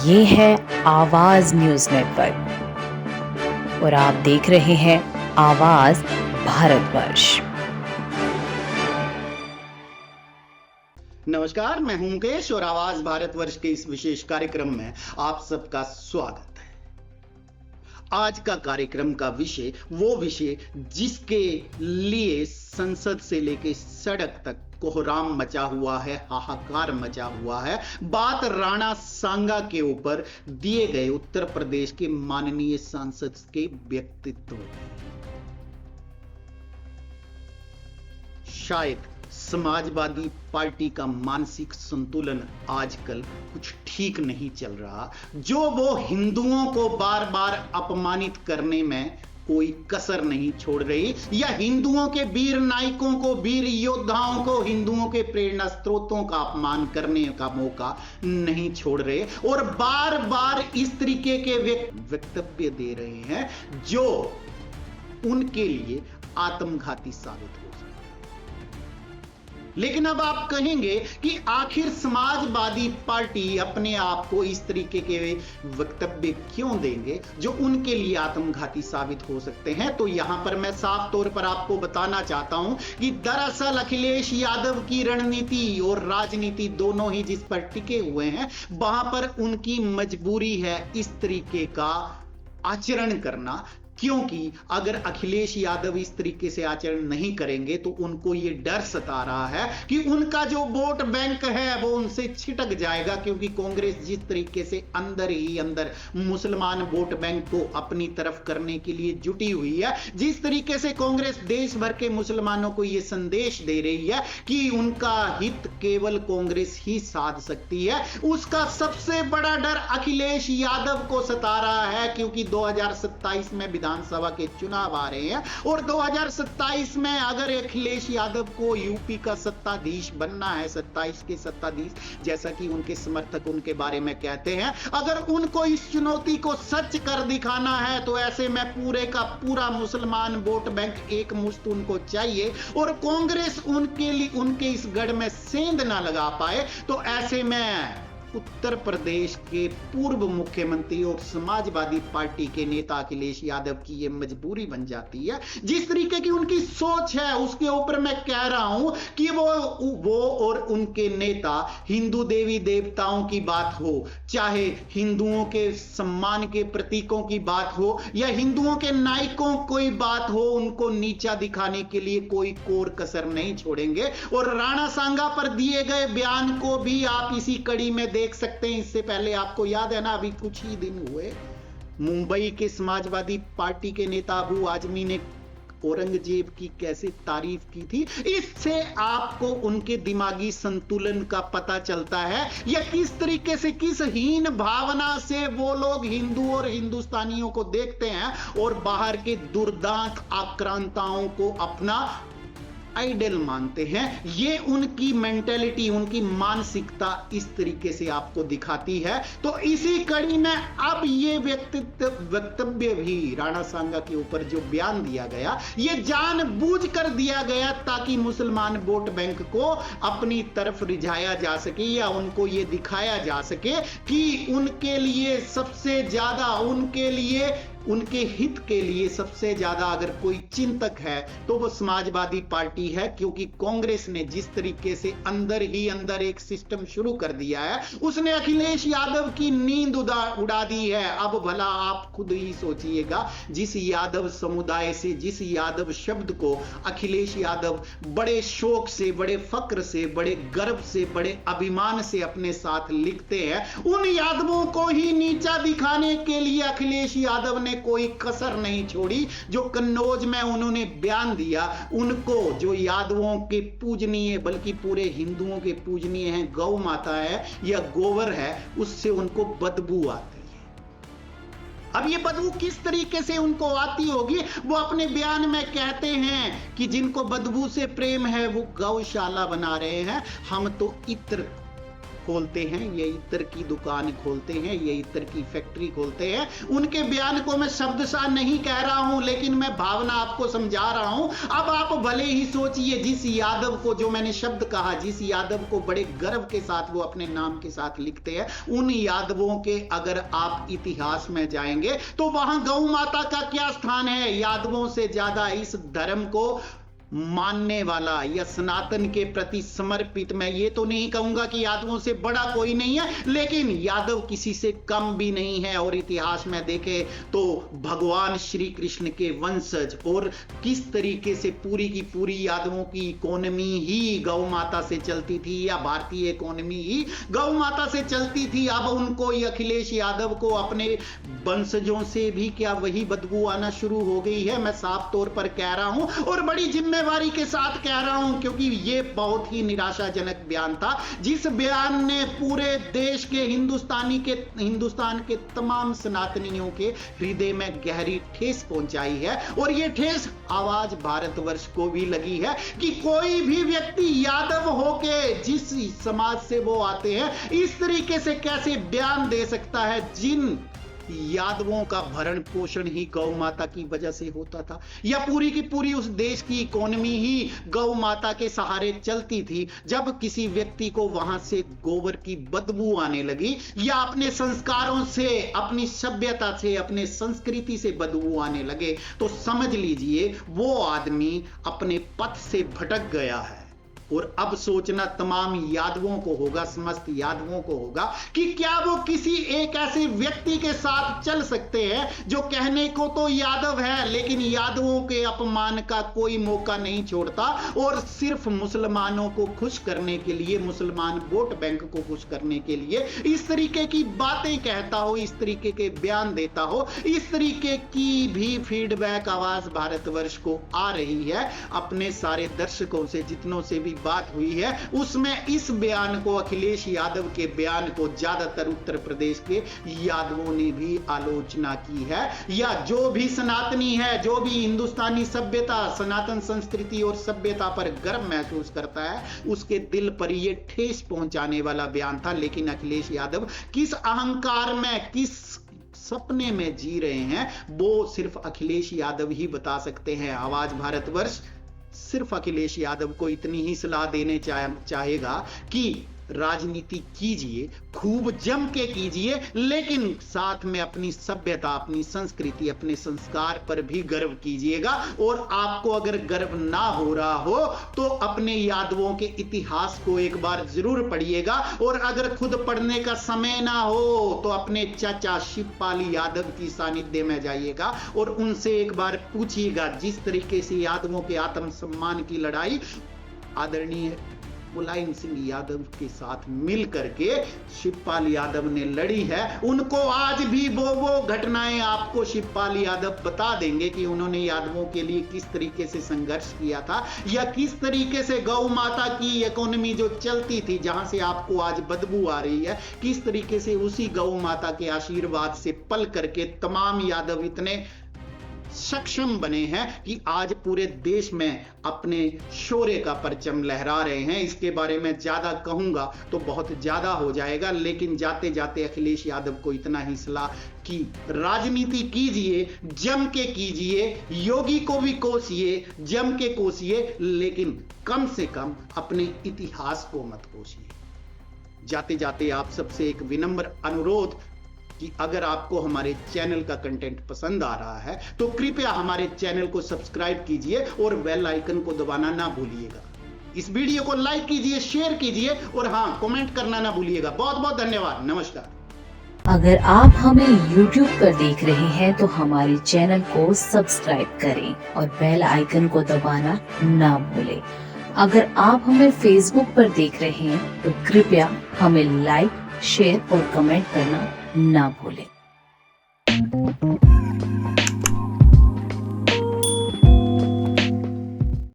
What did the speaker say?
ये है आवाज न्यूज नेटवर्क और आप देख रहे हैं आवाज भारतवर्ष। नमस्कार, मैं हूं मुकेश और आवाज भारतवर्ष के इस विशेष कार्यक्रम में आप सबका स्वागत है। आज का कार्यक्रम का विषय वो विषय जिसके लिए संसद से लेकर सड़क तक कोहराम मचा हुआ है, हाहाकार मचा हुआ है। बात राणा सांगा के ऊपर दिए गए उत्तर प्रदेश के माननीय सांसद के व्यक्तित्व। शायद समाजवादी पार्टी का मानसिक संतुलन आजकल कुछ ठीक नहीं चल रहा, जो वो हिंदुओं को बार बार अपमानित करने में कोई कसर नहीं छोड़ रही, या हिंदुओं के वीर नायकों को, वीर योद्धाओं को, हिंदुओं के प्रेरणा स्रोतों का अपमान करने का मौका नहीं छोड़ रहे और बार बार इस तरीके के वक्तव्य दे रहे हैं जो उनके लिए आत्मघाती साबित हो सकते। लेकिन अब आप कहेंगे कि आखिर समाजवादी पार्टी अपने आप को इस तरीके के वक्तव्य क्यों देंगे जो उनके लिए आत्मघाती साबित हो सकते हैं। तो यहां पर मैं साफ तौर पर आपको बताना चाहता हूं कि दरअसल अखिलेश यादव की रणनीति और राजनीति दोनों ही जिस पर टिके हुए हैं, वहां पर उनकी मजबूरी है इस तरीके का आचरण करना, क्योंकि अगर अखिलेश यादव इस तरीके से आचरण नहीं करेंगे तो उनको यह डर सता रहा है कि उनका जो वोट बैंक है वो उनसे छिटक जाएगा, क्योंकि कांग्रेस जिस तरीके से अंदर ही अंदर मुसलमान वोट बैंक को अपनी तरफ करने के लिए जुटी हुई है, जिस तरीके से कांग्रेस देश भर के मुसलमानों को यह संदेश दे रही है कि उनका हित केवल कांग्रेस ही साध सकती है, उसका सबसे बड़ा डर अखिलेश यादव को सता रहा है। क्योंकि 2027 में विधानसभा के चुनाव आ रहे हैं और 2027 में अगर अखिलेश यादव को यूपी का सत्ताधीश बनना है, 27 के सत्ताधीश जैसा कि उनके समर्थक उनके बारे में कहते हैं, अगर उनको इस चुनौती को सच कर दिखाना है तो ऐसे में पूरे का पूरा मुसलमान वोट बैंक एक मुश्त उनको चाहिए और कांग्रेस उनके लिए उनके इस गढ़ में सेंध ना लगा पाए। तो ऐसे में उत्तर प्रदेश के पूर्व मुख्यमंत्री और समाजवादी पार्टी के नेता अखिलेश यादव की यह मजबूरी बन जाती है। जिस तरीके की उनकी सोच है उसके ऊपर मैं कह रहा हूं कि वो और उनके नेता हिंदू देवी देवताओं की बात हो, चाहे हिंदुओं के सम्मान के प्रतीकों की बात हो या हिंदुओं के नायकों कोई बात हो, उनको नीचा दिखाने के लिए कोई कोर कसर नहीं छोड़ेंगे। और राणा सांगा पर दिए गए बयान को भी आप इसी कड़ी में देख सकते हैं। इससे पहले आपको याद है ना, अभी कुछ ही दिन हुए मुंबई के समाजवादी पार्टी के नेता अबू आजमी ने औरंगजेब की कैसे तारीफ की थी। इससे आपको उनके दिमागी संतुलन का पता चलता है या किस तरीके से, किस हीन भावना से वो लोग हिंदू और हिंदुस्तानियों को देखते हैं और बाहर के दुर्दांत आक्रांताओं को अपना आइडल मानते हैं। ये उनकी मेंटेलिटी, उनकी मानसिकता इस तरीके से आपको दिखाती है। तो इसी कड़ी में अब ये वक्तव्य भी राणा सांगा के ऊपर जो बयान दिया गया, ये जानबूझकर दिया गया ताकि मुसलमान वोट बैंक को अपनी तरफ रिझाया जा सके या उनको ये दिखाया जा सके कि उनके लिए सबसे ज्यादा, उनके हित के लिए सबसे ज्यादा अगर कोई चिंतक है तो वो समाजवादी पार्टी है। क्योंकि कांग्रेस ने जिस तरीके से अंदर ही अंदर एक सिस्टम शुरू कर दिया है, उसने अखिलेश यादव की नींद उड़ा दी है। अब भला आप खुद ही सोचिएगा, जिस यादव समुदाय से, जिस यादव शब्द को अखिलेश यादव बड़े शौक से, बड़े फक्र से, बड़े गर्व से, बड़े अभिमान से अपने साथ लिखते हैं, उन यादवों को ही नीचा दिखाने के लिए अखिलेश यादव ने कोई कसर नहीं छोड़ी। जो कन्नौज में उन्होंने बयान दिया, उनको जो यादवों के पूजनीय, बल्कि पूरे हिंदुओं के पूजनीय हैं, गौ माता है या गोबर है, उससे उनको बदबू आती है। अब ये बदबू किस तरीके से उनको आती होगी, वो अपने बयान में कहते हैं कि जिनको बदबू से प्रेम है वो गौशाला बना रहे हैं, हम तो इत्र खोलते हैं, ये इत्र की दुकान खोलते हैं, ये इत्र की फैक्ट्री खोलते हैं। उनके बयान को मैं शब्दशः नहीं कह रहा हूं, लेकिन मैं भावना आपको समझा रहा हूं। अब आप भले ही सोचिए, जिस यादव को, जो मैंने शब्द कहा, जिस यादव को बड़े गर्व के साथ वो अपने नाम के साथ लिखते हैं, उन यादवों के अगर आप इतिहास में जाएंगे तो वहां गौ माता का क्या स्थान है। यादवों से ज्यादा इस धर्म को मानने वाला या सनातन के प्रति समर्पित, मैं ये तो नहीं कहूंगा कि यादवों से बड़ा कोई नहीं है, लेकिन यादव किसी से कम भी नहीं है। और इतिहास में देखें तो भगवान श्री कृष्ण के वंशज, और किस तरीके से पूरी की पूरी यादवों की इकोनॉमी ही गौ माता से चलती थी, या भारतीय इकोनॉमी ही गौ माता से चलती थी। अब उनको, अखिलेश यादव को, अपने वंशजों से भी क्या वही बदबू आना शुरू हो गई है। मैं साफ तौर पर कह रहा हूं और बड़ी जिम्मेवारी के साथ कह रहा हूं, क्योंकि यह बहुत ही निराशाजनक बयान था, जिस बयान ने पूरे देश के हिंदुस्तान के तमाम सनातनियों के हृदय में गहरी ठेस पहुंचाई है। और यह ठेस आवाज भारतवर्ष को भी लगी है कि कोई भी व्यक्ति यादव होके, जिस समाज से वो आते हैं, इस तरीके से कैसे बयान दे सकता है, जिन यादवों का भरण पोषण ही गौ माता की वजह से होता था, या पूरी की पूरी उस देश की इकोनॉमी ही गौ माता के सहारे चलती थी। जब किसी व्यक्ति को वहां से गोबर की बदबू आने लगी, या अपने संस्कारों से, अपनी सभ्यता से, अपने संस्कृति से बदबू आने लगे, तो समझ लीजिए वो आदमी अपने पथ से भटक गया है। और अब सोचना तमाम यादवों को होगा, समस्त यादवों को होगा, कि क्या वो किसी एक ऐसे व्यक्ति के साथ चल सकते हैं जो कहने को तो यादव है, लेकिन यादवों के अपमान का कोई मौका नहीं छोड़ता, और सिर्फ मुसलमानों को खुश करने के लिए, मुसलमान वोट बैंक को खुश करने के लिए इस तरीके की बातें कहता हो, इस तरीके के बयान देता हो। इस तरीके की भी फीडबैक आवाज भारतवर्ष को आ रही है। अपने सारे दर्शकों से, जितनों से भी बात हुई है, उसमें इस बयान को, अखिलेश यादव के बयान को, ज्यादातर उत्तर प्रदेश के यादवों ने भी आलोचना की है। या जो भी सनातनी है, जो भी हिंदुस्तानी सभ्यता, सनातन संस्कृति और सभ्यता पर गर्व महसूस करता है, उसके दिल पर यह ठेस पहुंचाने वाला बयान था। लेकिन अखिलेश यादव किस अहंकार में, किस सपने में जी रहे हैं, वो सिर्फ अखिलेश यादव ही बता सकते हैं। आवाज भारतवर्ष सिर्फ अखिलेश यादव को इतनी ही सलाह देने चाहेगा कि राजनीति कीजिए, खूब जम के कीजिए, लेकिन साथ में अपनी सभ्यता, अपनी संस्कृति, अपने संस्कार पर भी गर्व कीजिएगा। और आपको अगर गर्व ना हो रहा हो तो अपने यादवों के इतिहास को एक बार जरूर पढ़िएगा। और अगर खुद पढ़ने का समय ना हो तो अपने चाचा शिवपाल यादव की सानिध्य में जाइएगा और उनसे एक बार पूछिएगा, जिस तरीके से यादवों के आत्मसम्मान की लड़ाई आदरणीय मुलायम सिंह यादव के साथ मिल करके शिवपाल यादव ने लड़ी है, उनको आज भी वो घटनाएं आपको शिवपाल यादव बता देंगे कि उन्होंने यादवों के लिए किस तरीके से संघर्ष किया था, या किस तरीके से गौ माता की इकोनॉमी जो चलती थी, जहां से आपको आज बदबू आ रही है, किस तरीके से उसी गौ माता के आशीर्वाद से पल करके तमाम यादव इतने सक्षम बने हैं कि आज पूरे देश में अपने शौर्य का परचम लहरा रहे हैं। इसके बारे में ज्यादा कहूंगा तो बहुत ज्यादा हो जाएगा, लेकिन जाते जाते अखिलेश यादव को इतना ही सलाह कि राजनीति कीजिए, जम के कीजिए, योगी को भी कोसिए, जम के कोसिए, लेकिन कम से कम अपने इतिहास को मत कोसिए। जाते जाते आप सबसे एक विनम्र अनुरोध कि अगर आपको हमारे चैनल का कंटेंट पसंद आ रहा है तो कृपया हमारे चैनल को सब्सक्राइब कीजिए और बेल आइकन को दबाना ना भूलिएगा। इस वीडियो को लाइक कीजिए, शेयर कीजिए और हाँ, कमेंट करना ना भूलिएगा। बहुत बहुत धन्यवाद। नमस्कार। अगर आप हमें YouTube पर देख रहे हैं तो हमारे चैनल को सब्सक्राइब करें और बेल आइकन को दबाना ना भूलें। अगर आप हमें Facebook पर देख रहे हैं तो कृपया हमें लाइक, शेयर और कमेंट करना ना भूलें।